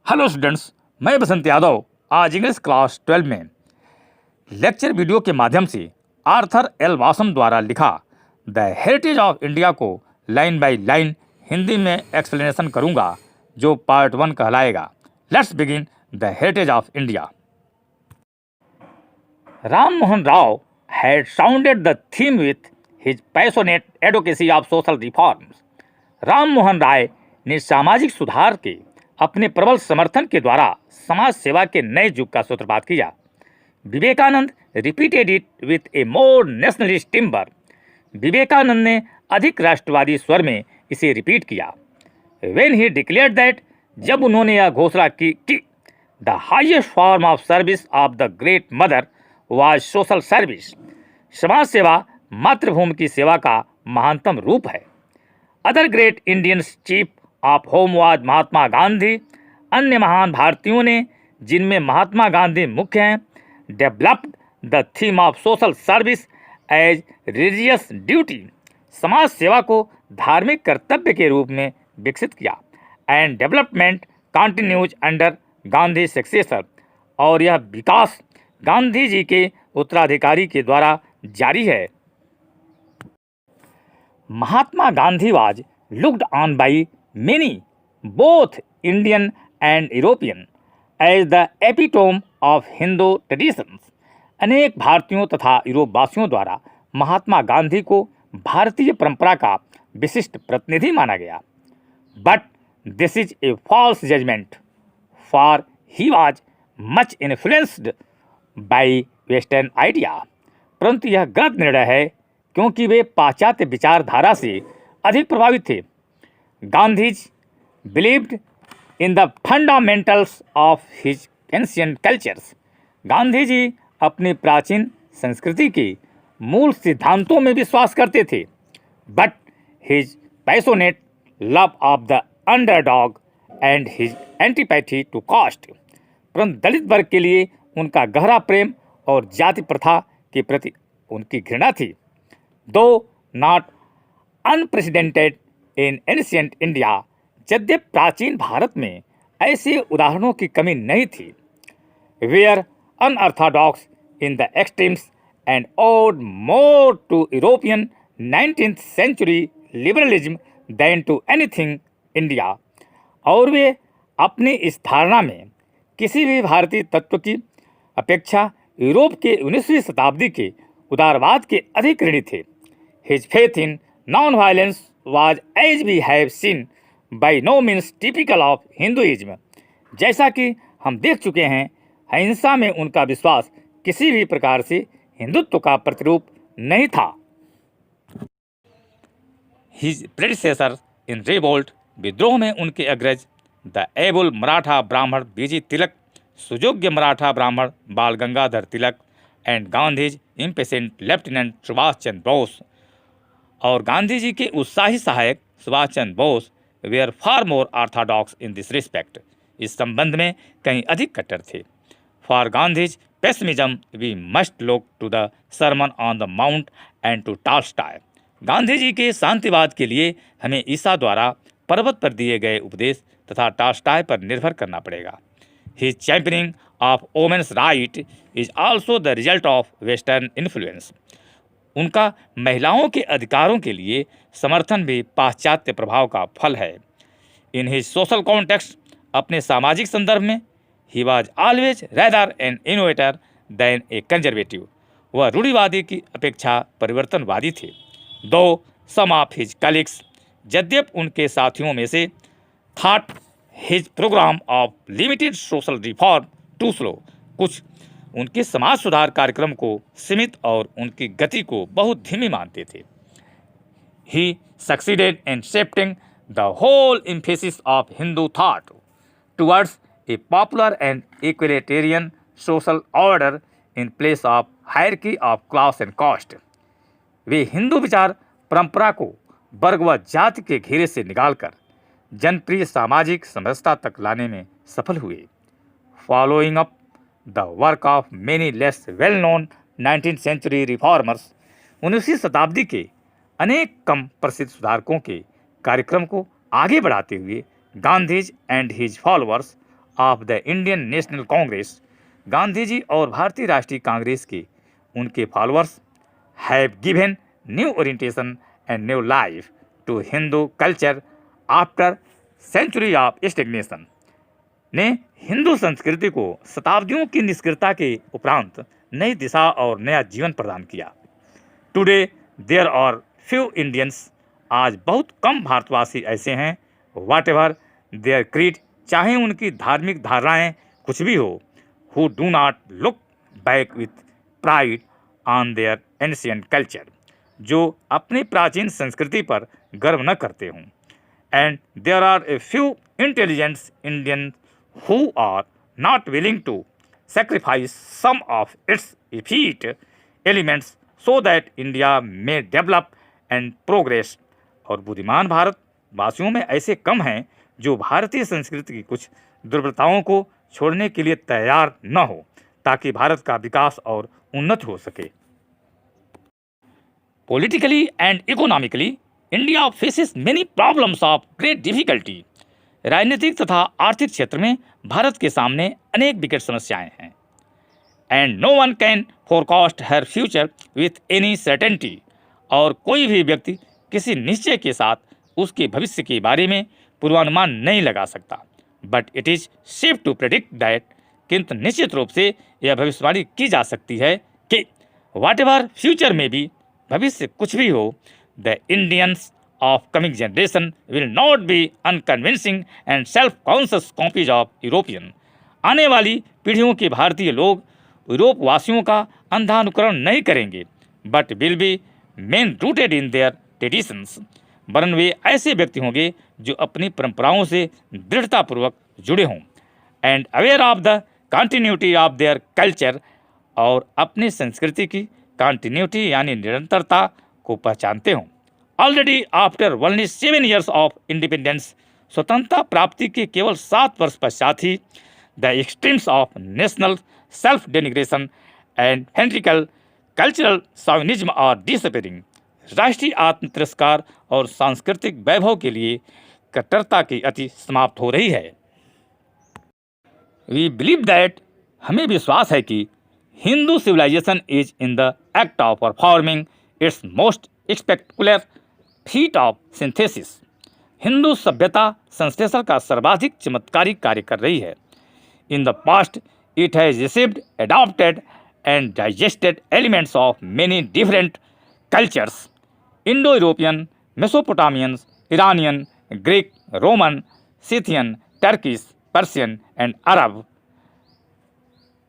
Hello students, मैं बसंत यादव आज English class 12 में लेक्चर वीडियो के माध्यम से आर्थर एल वासम द्वारा लिखा द हेरिटेज ऑफ इंडिया को लाइन बाय लाइन हिंदी में एक्सप्लेनेशन करूंगा, जो पार्ट 1 कहलाएगा। Let's begin the heritage of India. Ram Mohan Rao had sounded the theme with his passionate advocacy of social reforms. Ram Mohan Roy ने सामाजिक सुधार के अपने प्रबल समर्थन के द्वारा समाज सेवा के नए युग का सूत्रपात किया। Vivekananda repeated it with a more nationalist timbre. विवेकानंद ने अधिक राष्ट्रवादी स्वर में इसे रिपीट किया। When he declared that, जब उन्होंने यह घोषणा की कि the highest form of service of the great mother was social service, समाज सेवा मातृभूमि की सेवा का महानतम रूप है। Other great Indian chief of whom was Mahatma Gandhi. अन्य महान भारतीयों ने, जिनमें महात्मा गांधी मुख्य हैं, developed the theme of social service as religious duty, समाज सेवा को धार्मिक कर्तव्य के रूप में विकसित किया। And development continues under Gandhi successor, और यह विकास गांधी जी के उत्तराधिकारी के द्वारा जारी है। Mahatma Gandhi was looked on by many both Indian and European as the epitome of Hindu traditions. अनेक भारतीयों तथा यूरोपवासियों द्वारा महात्मा गांधी को भारतीय परंपरा का विशिष्ट प्रतिनिधि माना गया। But this is a false judgement, for he was much influenced by western idea. परंतु यह गलत निर्णय है, क्योंकि वे पाश्चात्य विचारधारा से अधिक प्रभावित थे। Gandhi's believed in the fundamentals of his ancient cultures. Gandhi ji अपनी प्राचीन संस्कृति के मूल सिद्धांतों में विश्वास करते थे। But his passionate love of the underdog and his antipathy to caste, परंतु दलित वर्ग के लिए उनका गहरा प्रेम और जाति प्रथा के प्रति उनकी घृणा थी। Though not unprecedented in ancient India, यद्यप प्राचीन भारत में ऐसे उदाहरणों की कमी नहीं थी, were unorthodox in the extremes and owed more to European 19th century liberalism than to anything India, और वे अपनी इस धारणा में किसी भी भारतीय तत्व की अपेक्षा यूरोप के 19वीं शताब्दी के उदारवाद के अधिक ऋणी थे। His faith in non violence was as we have seen by no means typical of Hinduism. जैसा कि हम देख चुके हैं, अहिंसा में उनका विश्वास किसी भी प्रकार से हिंदुत्व का प्रतिरूप नहीं था। हिज प्रेडिसेसर इन रिवोल्ट, विद्रोह में उनके अग्रज द एबुल मराठा ब्राह्मण बीजी तिलक, सुयोग्य मराठा ब्राह्मण Bal Gangadhar Tilak and Gandhi's impatient lieutenant Subhash Chandra Bose, और गांधी जी के उत्साही सहायक Subhash Chandra Bose were far more orthodox in this respect, इस संबंध में कहीं अधिक कट्टर थे। For Gandhi's pessimism we must look to the sermon on the mount and to Tolstoy. Gandhi ji के शांतिवाद के लिए हमें ईसा द्वारा पर्वत पर दिए गए उपदेश तथा टॉल्स्टॉय पर निर्भर करना पड़ेगा। His championing of women's right is also the result of western influence. उनका महिलाओं के अधिकारों के लिए समर्थन भी पाश्चात्य प्रभाव का फल है। इन हिज सोशल कॉन्टेक्स्ट, अपने सामाजिक संदर्भ में, he was always rather an innovator than a conservative, वह रूढ़िवादी की अपेक्षा परिवर्तनवादी थे। Though some of his colleagues, यद्यप उनके साथियों में से thought his programme of limited social reform too slow, कुछ उनके समाज सुधार कार्यक्रम को सीमित और उनकी गति को बहुत धीमी मानते थे। He succeeded in shifting the whole emphasis of Hindu thought towards a popular and egalitarian social order in place of hierarchy of class and caste. वे हिंदू विचार परंपरा को वर्ग व जाति के घेरे से निकालकर जनप्रिय सामाजिक समरसता तक लाने में सफल हुए। Following up the work of many less well known 19th century reformers, 19वीं शताब्दी के अनेक कम प्रसिद्ध सुधारकों के कार्यक्रम को आगे बढ़ाते हुए Gandhi's and his followers of the Indian National Congress, Gandhi ji और भारतीय राष्ट्रीय कांग्रेस के उनके followers have given new orientation and new life to Hindu culture after century of stagnation, ने हिंदू संस्कृति को शताब्दियों की निष्क्रियता के उपरांत नई दिशा और नया जीवन प्रदान किया। Today there are few Indians, आज बहुत कम भारतवासी ऐसे हैं, वाट एवर देयर क्रीड, चाहे उनकी धार्मिक धारणाएं कुछ भी हो, who do not look back with pride on their ancient culture, जो अपनी प्राचीन संस्कृति पर गर्व न करते हों। And there are a few intelligent Indian who are not willing to sacrifice some of its effete elements so that India may develop and progress। और बुद्धिमान भारत वासियों में ऐसे कम हैं जो भारतीय संस्कृति की कुछ दुर्बलताओं को छोड़ने के लिए तैयार न हो, ताकि भारत का विकास और उन्नत हो सके। Politically and economically, India faces many problems of great difficulty। राजनीतिक तथा आर्थिक क्षेत्र में भारत के सामने अनेक विकट समस्याएं हैं। And no one can forecast her future with any certainty, और कोई भी व्यक्ति किसी निश्चय के साथ उसके भविष्य के बारे में पूर्वानुमान नहीं लगा सकता। But it is safe to predict that, किंतु निश्चित रूप से यह भविष्यवाणी की जा सकती है कि वाट एवर फ्यूचर में भी, भविष्य कुछ भी हो, the Indians of coming generation will not be unconvincing and self-conscious copies of European। आने वाली पीढ़ियों के भारतीय लोग यूरोप वासियों का अंधा अनुकरण नहीं करेंगे, but will be main rooted in their traditions, वरन वे ऐसे व्यक्ति होंगे जो अपनी परंपराओं से दृढ़तापूर्वक जुड़े हों। And aware of the continuity of their culture, और अपनी संस्कृति की कंटिन्यूटी यानी निरंतरता को पहचानते हों। Already after only 7 years of independence, स्वतंत्रता प्राप्ति के केवल 7 वर्ष पश्चात ही the extremes of national self denigration and hysterical cultural cynicism are disappearing, राष्ट्रीय आत्म तिरस्कार और सांस्कृतिक वैभव के लिए कट्टरता की अति समाप्त हो रही है। वी बिलीव दैट, हमें विश्वास है कि Hindu civilisation is in the act of performing its most spectacular feat of synthesis, Hindu सभ्यता संश्लेषण का सर्वाधिक चमत्कारिक कार्य कर रही है। In the past it has received, adopted and digested elements of many different cultures, Indo European, Mesopotamian, Iranian, Greek, Roman, Scythian, Turkish, Persian and Arab.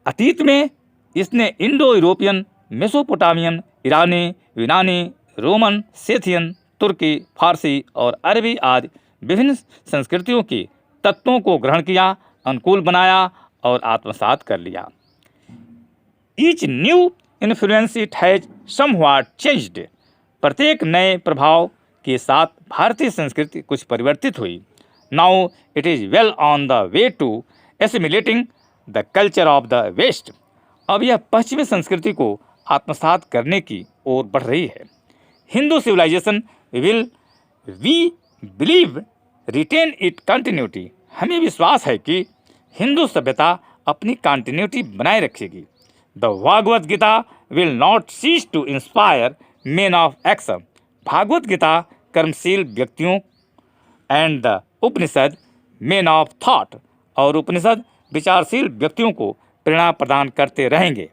अतीत में इसने इंडो यूरोपियन, मेसोपोटामियन, ईरानी, यूनानी, रोमन, सेथियन, तुर्की, फारसी और अरबी आदि विभिन्न संस्कृतियों के तत्वों को ग्रहण किया, अनुकूल बनाया और आत्मसात कर लिया। Each new influence it has somewhat changed, प्रत्येक नए प्रभाव के साथ भारतीय संस्कृति कुछ परिवर्तित हुई। Now it is well on the way to assimilating the culture of the West, अब यह पश्चिमी संस्कृति को आत्मसात करने की ओर बढ़ रही है। Hindu civilisation will, we believe, retain it continuity, हमें विश्वास है कि हिंदू सभ्यता अपनी कंटिन्यूटी बनाए रखेगी। The Bhagavad Gita will not cease to inspire men of action, Bhagavad Gita कर्मशील व्यक्तियों, and the Upanishad men of thought, और उपनिषद विचारशील व्यक्तियों को प्रेरणा प्रदान करते रहेंगे।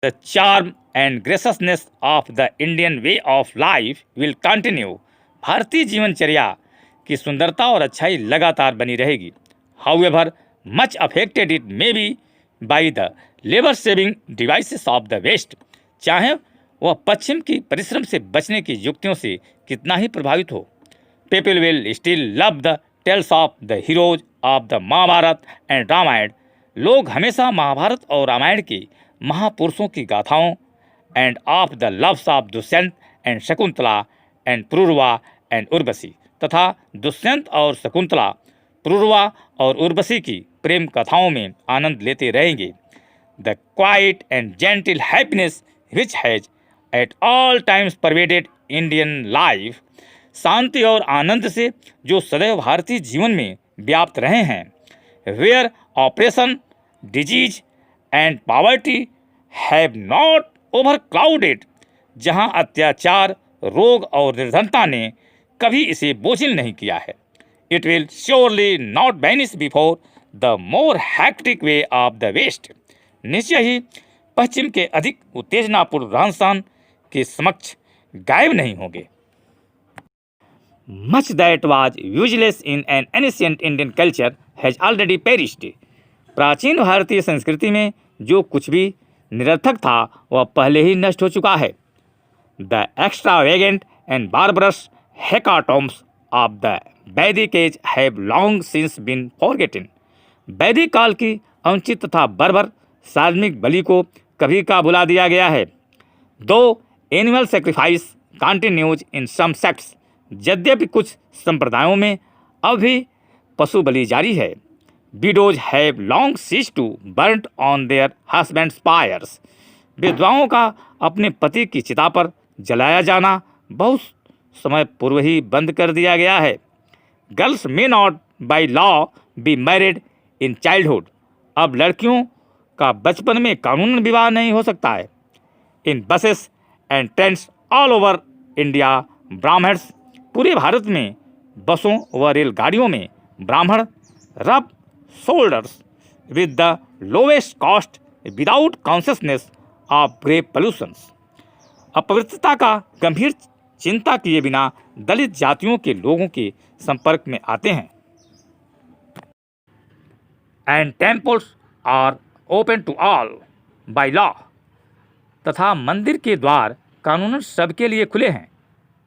The charm and graciousness of the Indian way of life will continue, भारतीय जीवनचर्या की सुंदरता और अच्छाई लगातार बनी रहेगी। However much affected it may be by the labour saving devices of the west, चाहे वह पश्चिम की परिश्रम से बचने की युक्तियों से कितना ही प्रभावित हो। People will still love the tales of the heroes of the Mahabharata and Ramayana, लोग हमेशा महाभारत और रामायण के महापुरुषों की गाथाओं, and of the loves of Dushyant and Shakuntala and Pururava and Urvashi, तथा दुष्यंत और शकुंतला, पुरुरवा और उर्वशी की प्रेम कथाओं में आनंद लेते रहेंगे। The quiet and gentle happiness which has at all times pervaded Indian life, शांति और आनंद से जो सदैव भारतीय जीवन में व्याप्त रहे हैं, where oppression, disease and poverty have not overcrowded, जहां अत्याचार, रोग और निर्धनता ने कभी इसे बोझिल नहीं किया है। It will surely not vanish before the more hectic way of the West, निश्चय ही पश्चिम के अधिक उत्तेजनापूर्ण रहन सहन के समक्ष गायब नहीं होंगे। Much that was useless in an ancient Indian culture has already perished, प्राचीन भारतीय संस्कृति में जो कुछ भी निरर्थक था वह पहले ही नष्ट हो चुका है। The extravagant and barbarous hecatombs of the Vedic age have long since been forgotten, वैदिक काल की अनुचित तथा बर्बर सार्वजनिक बलि को कभी का भुला दिया गया है। Though animal sacrifice continues in some sects, यद्यपि कुछ संप्रदायों में अब भी पशु बलि जारी है। Widows have long cease to burn on their husbands fires, विधवाओं का अपने पति की चिता पर जलाया जाना बहुत समय पूर्व ही बंद कर दिया गया है। Girls may not by law be married in childhood, अब लड़कियों का बचपन में कानूनन विवाह नहीं हो सकता है। In buses and trains all over India Brahmins, पूरे भारत में बसों व रेलगाड़ियों में ब्राह्मण rub shoulders with the lowest caste without consciousness of grave pollutions, अपवित्रता का गंभीर चिंता किए बिना दलित जातियों के लोगों के संपर्क में आते हैं। And temples are open to all by law, तथा मंदिर के द्वार कानूनन सबके लिए खुले हैं।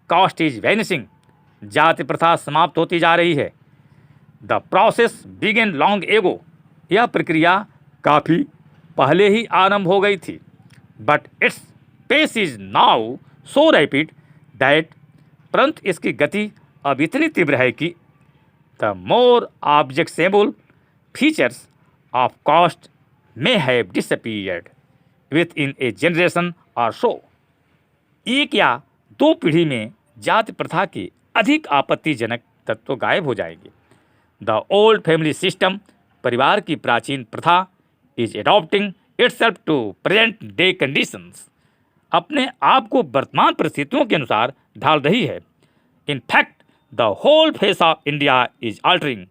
कास्ट इज वैनिशिंग, जाति प्रथा समाप्त होती जा रही है। The process begin long ago, यह प्रक्रिया काफ़ी पहले ही आरंभ हो गई थी। But its pace is now so rapid that, परंतु इसकी गति अब इतनी तीव्र है कि the more objectionable features of caste may have disappeared within a generation or so, एक या दो पीढ़ी में जाति प्रथा के अधिक आपत्तिजनक तत्व गायब हो जाएंगे। द ओल्ड फैमिली सिस्टम, परिवार की प्राचीन प्रथा, is adopting itself to present day conditions, अपने आप को वर्तमान परिस्थितियों के अनुसार ढाल रही है। In fact the whole face of India is altering,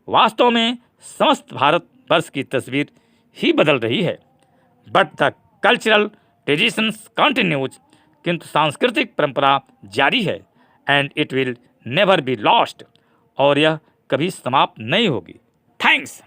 वास्तव में समस्त भारत वर्ष की तस्वीर ही बदल रही है। But the cultural traditions continues, किंतु सांस्कृतिक परंपरा जारी है। And it will never be lost, और यह कभी समाप्त नहीं होगी। थैंक्स।